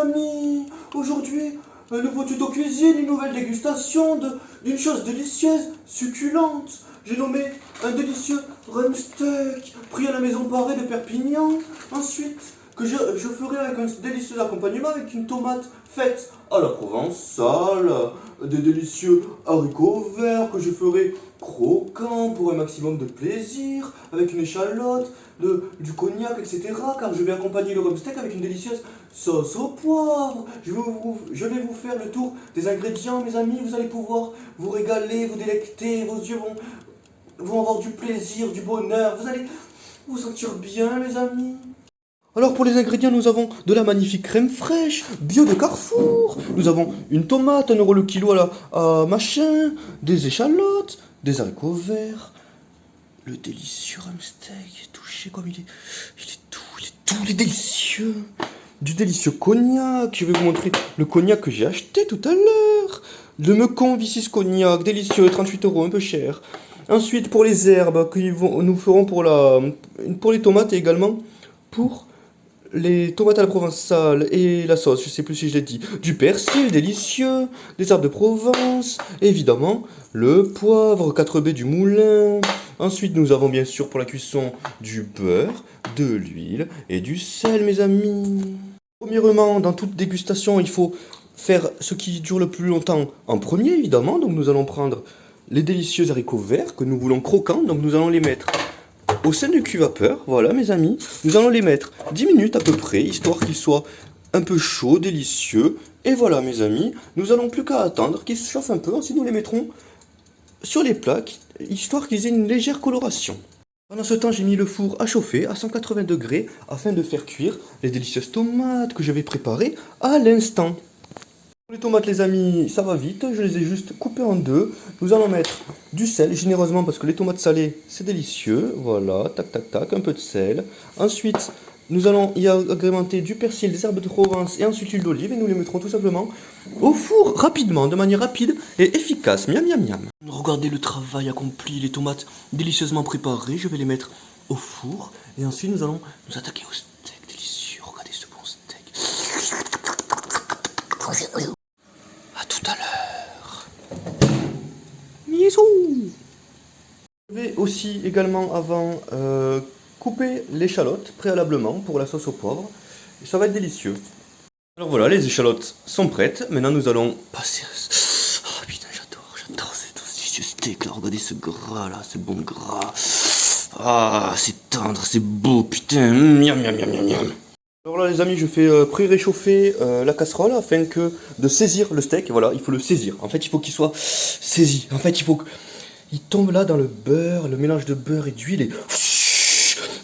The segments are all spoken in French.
amis, aujourd'hui, un nouveau tuto cuisine, une nouvelle dégustation d'une chose délicieuse, succulente. J'ai nommé un délicieux rumsteak, pris à la maison Paré de Perpignan. Ensuite, que je ferai avec un délicieux accompagnement avec une tomate faite à la provençale, des délicieux haricots verts que je ferai croquants pour un maximum de plaisir, avec une échalote, du cognac, etc. Car je vais accompagner le rumsteak avec une délicieuse sauce au poivre. Je vais vous faire le tour des ingrédients, mes amis. Vous allez pouvoir vous régaler, vous délecter. Vos yeux vont avoir du plaisir, du bonheur. Vous allez vous sentir bien, mes amis. Alors pour les ingrédients, nous avons de la magnifique crème fraîche, bio de Carrefour. Nous avons une tomate, 1 € le kilo à machin, des échalotes, des haricots verts. Le délicieux rumsteak, touché comme il est délicieux. Du délicieux cognac, je vais vous montrer le cognac que j'ai acheté tout à l'heure. Le Mecon Vicis Cognac, délicieux, 38 €, un peu cher. Ensuite pour les herbes que nous ferons pour les tomates et également pour les tomates à la provençale et la sauce, je sais plus si je l'ai dit, du persil délicieux, des herbes de Provence, évidemment le poivre 4B du moulin. Ensuite nous avons bien sûr pour la cuisson du beurre, de l'huile et du sel, mes amis. Premièrement, dans toute dégustation, il faut faire ce qui dure le plus longtemps en premier, évidemment. Donc nous allons prendre les délicieux haricots verts que nous voulons croquants, donc nous allons les mettre au sein du cuve-vapeur, voilà mes amis. Nous allons les mettre 10 minutes à peu près, histoire qu'ils soient un peu chauds, délicieux. Et voilà mes amis, nous n'allons plus qu'à attendre qu'ils se chauffent un peu. Ensuite nous les mettrons sur les plaques, histoire qu'ils aient une légère coloration. Pendant ce temps, j'ai mis le four à chauffer à 180 degrés afin de faire cuire les délicieuses tomates que je vais préparer à l'instant. Pour les tomates, les amis, ça va vite, je les ai juste coupées en deux. Nous allons mettre du sel généreusement parce que les tomates salées, c'est délicieux. Voilà, tac tac tac, un peu de sel. Ensuite, nous allons y agrémenter du persil, des herbes de Provence et ensuite l'huile d'olive et nous les mettrons tout simplement au four rapidement, de manière rapide et efficace. Miam miam miam. Regardez le travail accompli, les tomates délicieusement préparées. Je vais les mettre au four et ensuite nous allons nous attaquer au steak délicieux. Regardez ce bon steak. À tout à l'heure. Bisous. Je vais aussi également avant couper l'échalote préalablement pour la sauce au poivre. Et ça va être délicieux. Alors voilà, les échalotes sont prêtes. Maintenant nous allons passer à... Oh putain, j'adore ce délicieux steak là. Regardez ce gras là, ce bon gras. Ah, c'est tendre, c'est beau, putain. Miam miam miam miam miam. Alors là les amis, je fais pré-réchauffer la casserole afin de saisir le steak. Voilà, il faut le saisir. En fait, il faut qu'il soit saisi. En fait, il faut qu'il tombe là dans le beurre, le mélange de beurre et d'huile et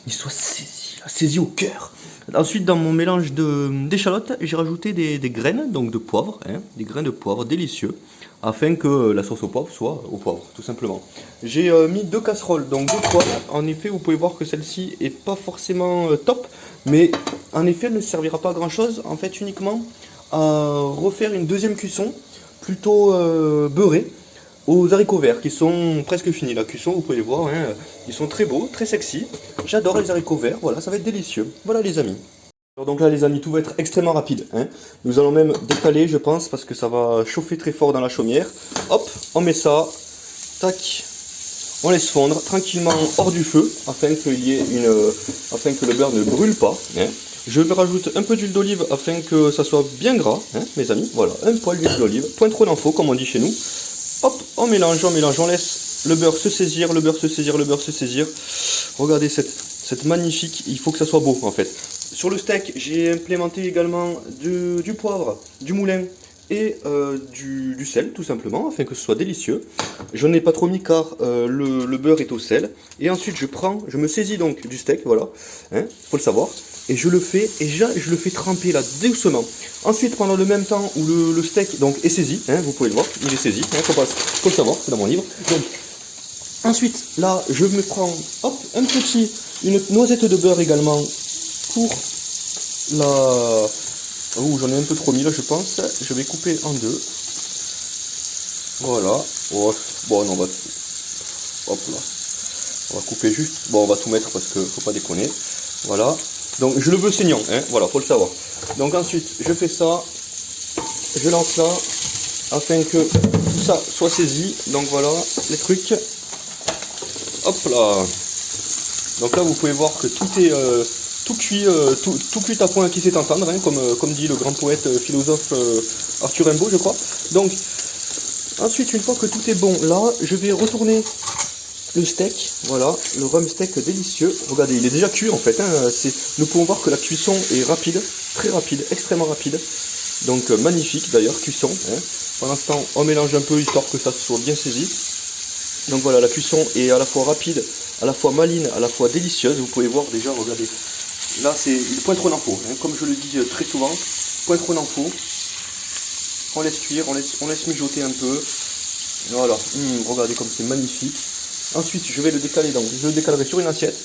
il soit saisi, là, saisi au cœur. Ensuite, dans mon mélange d'échalotes, j'ai rajouté des graines, donc de poivre, des grains de poivre délicieux, afin que la sauce au poivre soit au poivre, tout simplement. J'ai mis 2 casseroles, donc 2 poêles. En effet, vous pouvez voir que celle-ci est pas forcément top, mais en effet, elle ne servira pas à grand chose, en fait, uniquement à refaire une deuxième cuisson, plutôt beurrée, aux haricots verts qui sont presque finis. La cuisson, vous pouvez voir, ils sont très beaux, très sexy. J'adore les haricots verts, voilà, ça va être délicieux. Voilà les amis. Alors donc là les amis, tout va être extrêmement rapide. Nous allons même décaler, je pense, parce que ça va chauffer très fort dans la chaumière. Hop, on met ça, tac, on laisse fondre tranquillement hors du feu, afin que le beurre ne brûle pas. Je me rajoute un peu d'huile d'olive afin que ça soit bien gras, mes amis. Voilà, un poil d'huile d'olive, point trop d'infos comme on dit chez nous. Hop, on mélange, on laisse le beurre se saisir, Regardez cette magnifique, il faut que ça soit beau en fait. Sur le steak, j'ai implémenté également du poivre, du moulin et du sel tout simplement, afin que ce soit délicieux. Je n'en ai pas trop mis car le beurre est au sel. Et ensuite je me saisis donc du steak, voilà, faut le savoir. Et je le fais tremper là doucement. Ensuite, pendant le même temps où le steak donc est saisi, vous pouvez le voir, il est saisi, faut le savoir, c'est dans mon livre. Donc, ensuite, là, je me prends, hop, une noisette de beurre également pour la... Oh, j'en ai un peu trop mis là, je pense. Je vais couper en deux. Voilà. Oh, bon, non, hop là. On va couper juste. Bon, on va tout mettre parce que faut pas déconner. Voilà. Donc je le veux saignant, hein, voilà, faut le savoir. Donc ensuite, je fais ça, je lance là, afin que tout ça soit saisi. Donc voilà, les trucs. Hop là. Donc là, vous pouvez voir que tout est tout cuit à point qui sait entendre, hein, comme dit le grand poète philosophe Arthur Rimbaud, je crois. Donc ensuite, une fois que tout est bon, là, je vais retourner le steak, voilà, le rhum steak délicieux. Regardez, il est déjà cuit en fait, hein, nous pouvons voir que la cuisson est rapide, très rapide, extrêmement rapide. Donc magnifique d'ailleurs, cuisson. Hein. Pendant ce temps, on mélange un peu histoire que ça soit bien saisi. Donc voilà, la cuisson est à la fois rapide, à la fois maline, à la fois délicieuse. Vous pouvez voir déjà, regardez. Là, c'est le point trop d'info, hein, comme je le dis très souvent, point trop d'info. On laisse cuire, on laisse mijoter un peu. Voilà, regardez comme c'est magnifique. Ensuite, je vais le décaler, donc je le décalerai sur une assiette,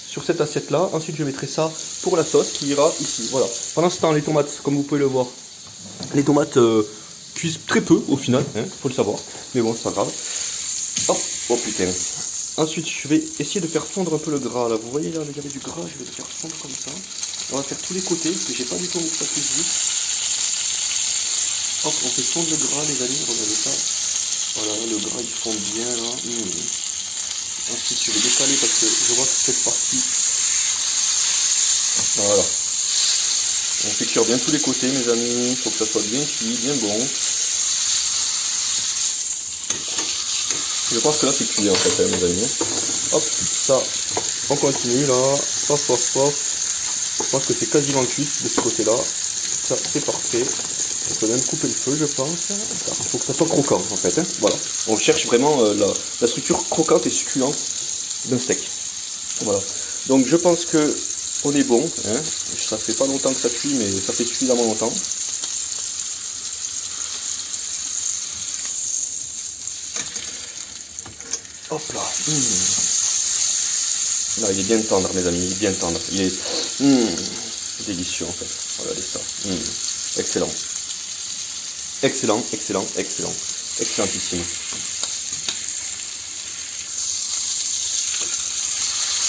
sur cette assiette-là. Ensuite, je mettrai ça pour la sauce qui ira ici. Voilà. Pendant ce temps, les tomates, comme vous pouvez le voir, les tomates cuisent très peu au final, hein, faut le savoir. Mais bon, c'est pas grave. Hop, oh putain. Ensuite, je vais essayer de faire fondre un peu le gras. Là, vous voyez là, il y avait du gras, je vais le faire fondre comme ça. On va faire tous les côtés, parce que j'ai pas du tout envie que ça cuise vite. Hop, on fait fondre le gras, les amis, regardez ça. Voilà, le gras il fond bien là. Ensuite je vais décaler parce que je vois que cette partie. Voilà. On fait cuire bien tous les côtés mes amis. Il faut que ça soit bien cuit, bien bon. Je pense que là c'est cuit en fait, hein, mes amis. Hop, ça, on continue là. Paf, paf, paf. Je pense que c'est quasiment cuit de ce côté là. Ça c'est parfait. On peut même couper le feu, je pense. Il faut que ça soit croquant, en fait. Hein. Voilà. On cherche vraiment la structure croquante et succulente d'un steak. Voilà. Donc, je pense que on est bon. Hein. Ça fait pas longtemps que ça cuit, mais ça fait suffisamment longtemps. Hop là. Là, il est bien tendre, mes amis. Il est bien tendre. Il est délicieux, en fait. Regardez ça. Excellent. Excellent, excellent, excellent. Excellentissime.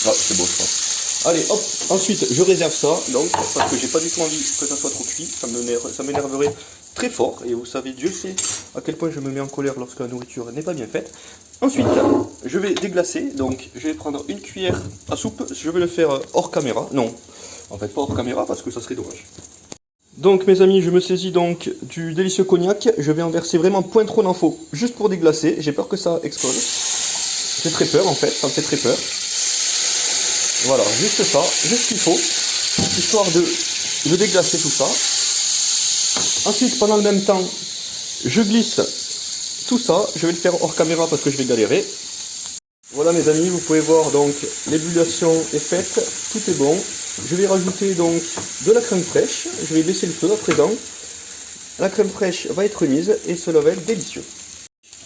Ah, c'est beau ça. Allez, hop, ensuite je réserve ça, donc, parce que j'ai pas du tout envie que ça soit trop cuit. Ça m'énerverait très fort. Et vous savez, Dieu sait à quel point je me mets en colère lorsque la nourriture n'est pas bien faite. Ensuite, je vais déglacer. Donc, je vais prendre une cuillère à soupe. Je vais le faire hors caméra. Non, en fait, pas hors caméra parce que ça serait dommage. Donc mes amis, je me saisis donc du délicieux cognac, je vais en verser vraiment point trop d'infos, juste pour déglacer, j'ai peur que ça explose. J'ai très peur en fait, ça me fait très peur. Voilà, juste ça, juste ce qu'il faut, histoire de déglacer tout ça. Ensuite, pendant le même temps, je glisse tout ça, je vais le faire hors caméra parce que je vais galérer. Voilà mes amis, vous pouvez voir donc l'ébullition est faite, tout est bon. Je vais rajouter donc de la crème fraîche, je vais baisser le feu à présent. La crème fraîche va être mise et cela va être délicieux.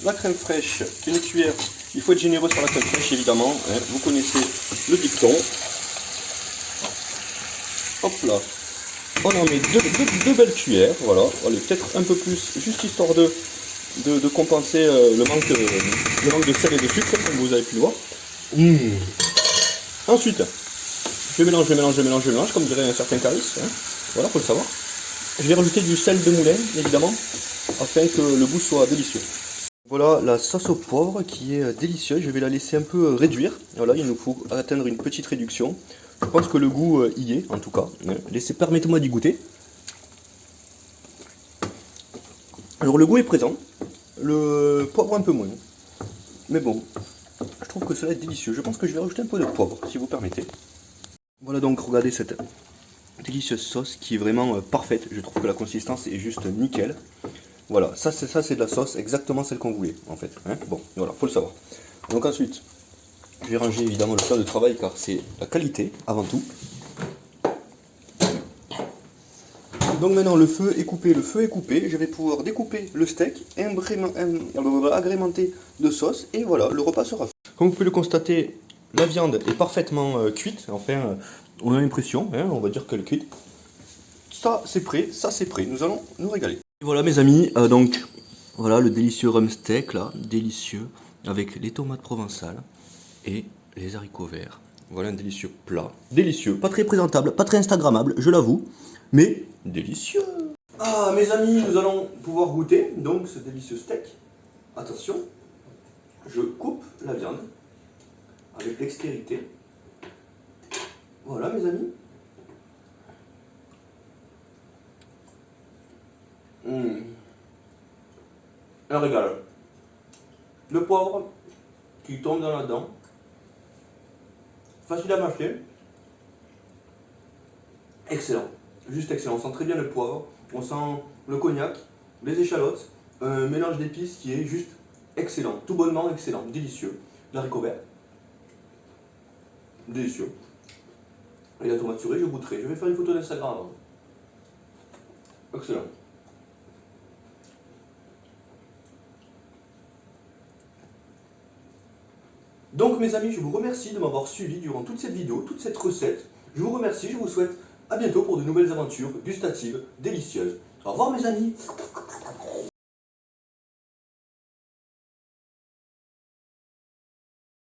La crème fraîche, une cuillère, il faut être généreux sur la crème fraîche évidemment, hein, vous connaissez le dicton. Hop là, on en met deux belles cuillères, voilà, allez peut-être un peu plus, juste histoire de compenser le manque de sel et de sucre, comme vous avez pu le voir. Ensuite, je mélange, comme dirait un certain Caris, hein. Voilà, faut le savoir. Je vais rajouter du sel de moulin, évidemment, afin que le goût soit délicieux. Voilà la sauce au poivre qui est délicieuse, je vais la laisser un peu réduire. Voilà, il nous faut atteindre une petite réduction. Je pense que le goût y est, en tout cas. Permettez-moi d'y goûter. Alors le goût est présent, le poivre un peu moins. Mais bon, je trouve que cela est délicieux. Je pense que je vais rajouter un peu de poivre, si vous permettez. Voilà donc, regardez cette délicieuse sauce qui est vraiment parfaite. Je trouve que la consistance est juste nickel. Voilà, ça c'est de la sauce, exactement celle qu'on voulait en fait. Hein, bon, voilà, faut le savoir. Donc ensuite, je vais ranger évidemment le plat de travail car c'est la qualité avant tout. Donc maintenant le feu est coupé, je vais pouvoir découper le steak, agrémenter de sauce et voilà, le repas sera fait. Comme vous pouvez le constater, la viande est parfaitement cuite, enfin on a l'impression, hein, on va dire qu'elle est cuite. Ça c'est prêt, nous allons nous régaler. Et voilà mes amis, donc voilà le délicieux rhum steak là, délicieux, avec les tomates provençales et les haricots verts. Voilà un délicieux plat. Délicieux, pas très présentable, pas très instagrammable, je l'avoue, mais délicieux. Ah, mes amis, nous allons pouvoir goûter donc ce délicieux steak. Attention, je coupe la viande avec dextérité. Voilà, mes amis. Un régal. Le poivre qui tombe dans la dent. Facile à mâcher. Excellent. Juste excellent. On sent très bien le poivre. On sent le cognac, les échalotes. Un mélange d'épices qui est juste excellent. Tout bonnement excellent. Délicieux. L'haricot vert. Délicieux. Et la tomate purée, je goûterai. Je vais faire une photo d'Instagram avant. Excellent. Donc mes amis, je vous remercie de m'avoir suivi durant toute cette vidéo, toute cette recette. Je vous remercie, je vous souhaite à bientôt pour de nouvelles aventures gustatives, délicieuses. Au revoir mes amis.